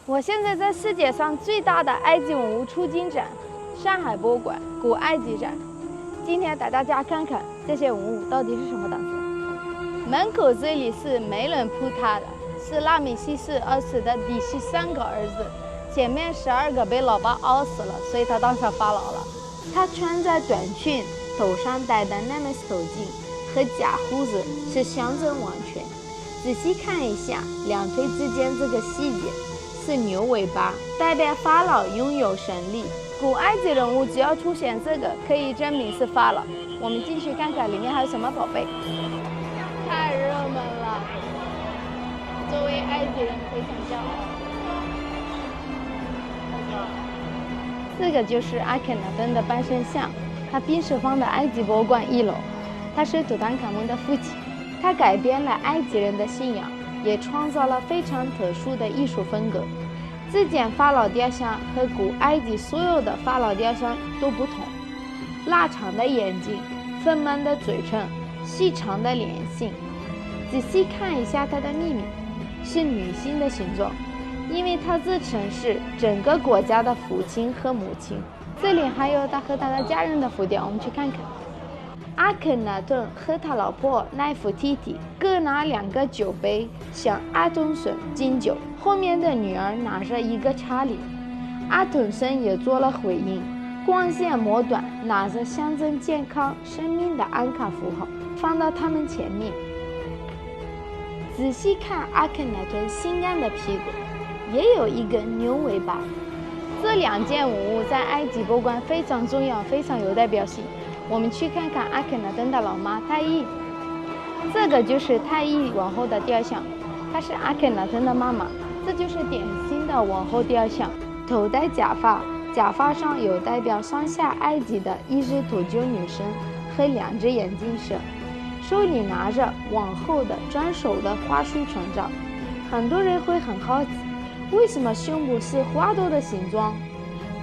我现在在世界上最大的埃及文物出境展——上海博物馆古埃及展。今天带大家看看这些文物到底是什么档次。门口这里是没人扑他的，是拉美西斯2世的第13个儿子，前面12个被老爸熬死了，所以他当上法老了。他穿着短裙，头上戴的那枚头巾和假胡子是象征王权。仔细看一下两腿之间这个细节，是牛尾巴，代表法老拥有神力。古埃及人物只要出现这个，可以证明是法老。我们进去看看里面还有什么宝贝。太热门了，作为埃及人非常骄傲。这个就是阿肯拿顿的半身像，他并是放在埃及博物馆1楼。他是图坦卡蒙的父亲，他改变了埃及人的信仰，也创造了非常特殊的艺术风格。这件法老雕像和古埃及所有的法老雕像都不同，拉长的眼睛，丰满的嘴唇，细长的脸型。仔细看一下它的秘密，是女性的形状，因为他自称是整个国家的父亲和母亲。这里还有他和他的家人的浮雕，我们去看看。阿肯拿顿和他老婆奈芙提提各拿2个酒杯向阿童孙敬酒，后面的女儿拿着一个叉铃。阿童孙也做了回应，光线末端拿着象征健康生命的安卡符号放到他们前面。仔细看阿肯拿顿性感的屁股，也有一个牛尾巴。这2件文物在埃及博物馆非常重要，非常有代表性。我们去看看阿肯拿顿的老妈太伊。这个就是太伊王后的雕像，她是阿肯拿顿的妈妈。这就是典型的王后雕像，头戴假发，假发上有代表上下埃及的一只秃鹫女神和2只眼镜蛇，手里拿着王后的专属的花束权杖。很多人会很好奇，为什么胸部是花朵的形状？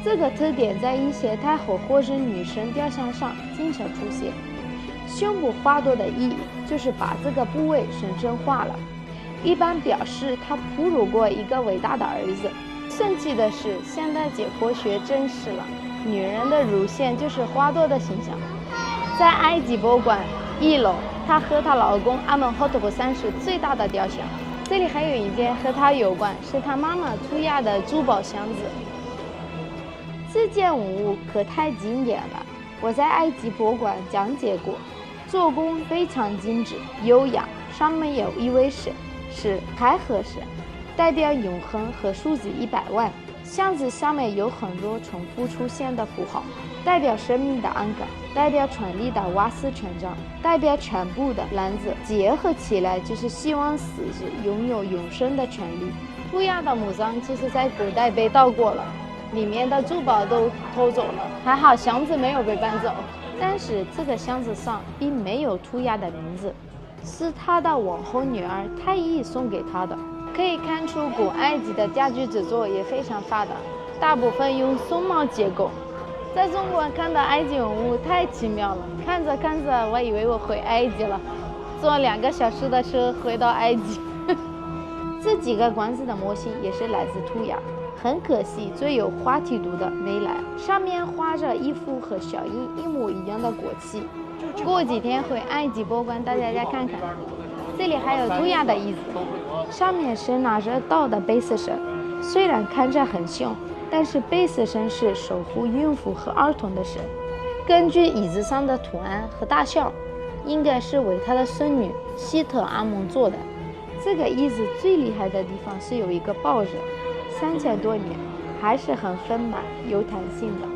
这个特点在一些太后或者女神雕像上经常出现。胸部花朵的意义就是把这个部位神圣化了，一般表示她哺乳过一个伟大的儿子。神奇的是，现代解剖学证实了女人的乳腺就是花朵的形象。在埃及博物馆1楼，她和她老公阿门霍特普3世最大的雕像。这里还有一件和她有关，是她妈妈图亚的珠宝箱子。这件文物可太经典了，我在埃及博物馆讲解过，做工非常精致优雅，上面有一位神，是开合神，代表永恒和数字100万。箱子上面有很多重复出现的符号，代表生命的安感，代表权力的瓦斯权杖，代表全部的篮子，结合起来就是希望死者拥有永生的权利。图亚的墓葬其实在古代被盗过了，里面的珠宝都偷走了，还好箱子没有被搬走。但是这个箱子上并没有图亚的名字，是他的王后女儿太伊送给他的。可以看出古埃及的家具制作也非常发达，大部分用榫卯结构。在中国看到埃及文物太奇妙了，看着看着我以为我回埃及了，坐2个小时的车回到埃及。这几个罐子的模型也是来自图亚，很可惜最有话题度的没来，上面画着一幅和小鹰一模一样的国旗。过几天回埃及博物馆带大家看看。这里还有图亚的椅子，上面是拿着刀的贝斯神，虽然看着很凶，但是贝斯神是守护孕妇和儿童的神。根据椅子上的图案和大小，应该是为他的孙女希特阿蒙做的。这个椅子最厉害的地方是有一个抱枕，3000多年还是很丰满有弹性的，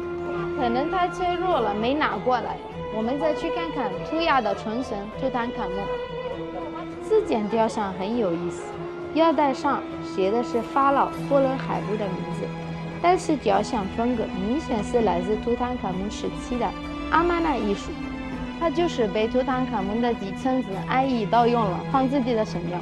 可能太脆弱了没拿过来。我们再去看看图亚的纯神图坦卡蒙。这件雕像很有意思，腰带上写的是法老托伦海布的名字，但是雕像风格明显是来自图坦卡蒙时期的阿曼纳艺术，他就是被图坦卡蒙的继承子埃伊盗用了，放自己的神庙。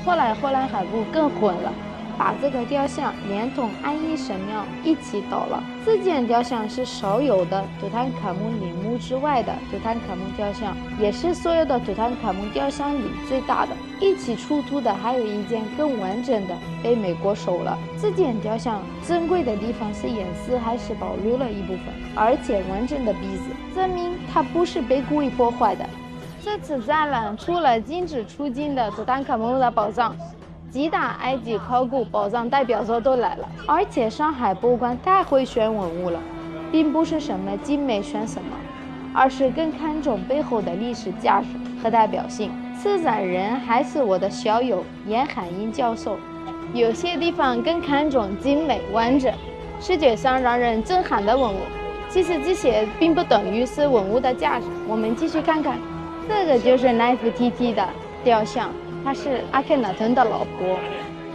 后来霍兰海布更混了，把这个雕像连同安息神庙一起倒了。这件雕像是少有的图坦卡蒙陵墓之外的图坦卡蒙雕像，也是所有的图坦卡蒙雕像里最大的。一起出土的还有一件更完整的，被美国收了。这件雕像珍贵的地方是眼丝还是保留了一部分，而且完整的鼻子，证明它不是被故意破坏的。这次展览除了禁止出境的图坦卡蒙的宝藏，几大埃及考古宝藏代表作都来了，而且上海博物馆太会选文物了，并不是什么精美选什么，而是更看重背后的历史价值和代表性。策展人还是我的校友严海英教授，有些地方更看重精美完整，视觉上让人震撼的文物。其实这些并不等于是文物的价值。我们继续看看，这个就是奈芙提提的雕像，她是阿肯拿顿的老婆。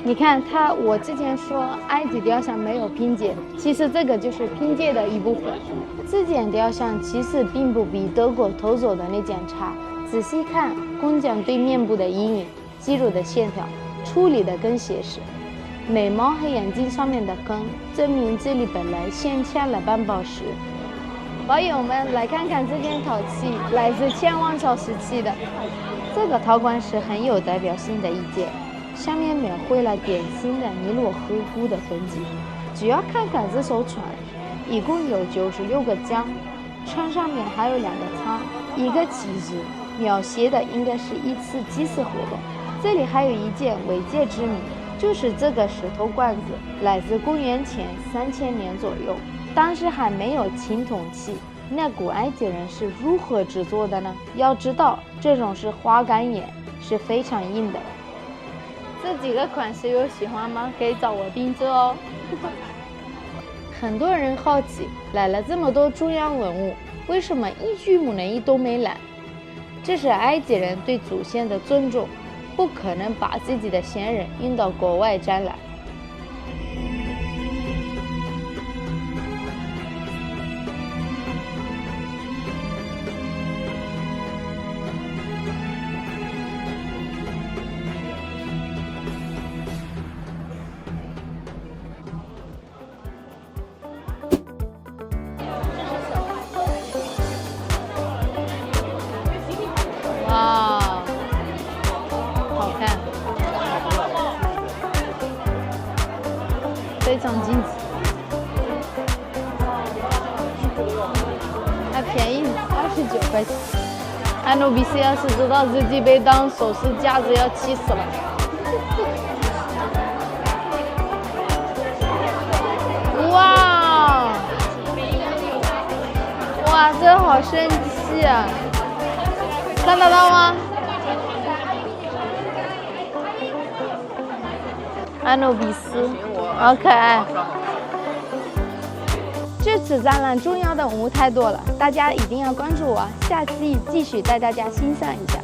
你看她，我之前说埃及雕像没有拼接，其实这个就是拼接的一部分。这件雕像其实并不比德国偷走的那件差，仔细看，工匠对面部的阴影、肌肉的线条处理得更写实。眉毛和眼睛上面的坑，证明这里本来镶嵌了半宝石。宝友们，来看看这件陶器，来自前王朝时期的。这个陶罐是很有代表性的一件，上面描绘了典型的尼罗河谷的痕迹。只要看看这艘船，一共有96个桨，船上面还有2个舱，一个旗帜，描写的应该是一次祭祀活动。这里还有一件未解之谜，就是这个石头罐子来自公元前3000年左右，当时还没有青铜器，那古埃及人是如何制作的呢？要知道，这种是花岗岩，是非常硬的。这几个款式有喜欢吗？可以找我定制哦。很多人好奇，来了这么多重要文物，为什么一具木乃伊都没来？这是埃及人对祖先的尊重，不可能把自己的先人运到国外展览。哇，好看，非常精致，还便宜29块钱。安努比斯要是知道自己被当首饰架子，要气死了。哇，哇，这好神奇啊！看得到吗？安努比斯，好可爱。这次展览重要的文物太多了，大家一定要关注我，下期继续带大家欣赏一下。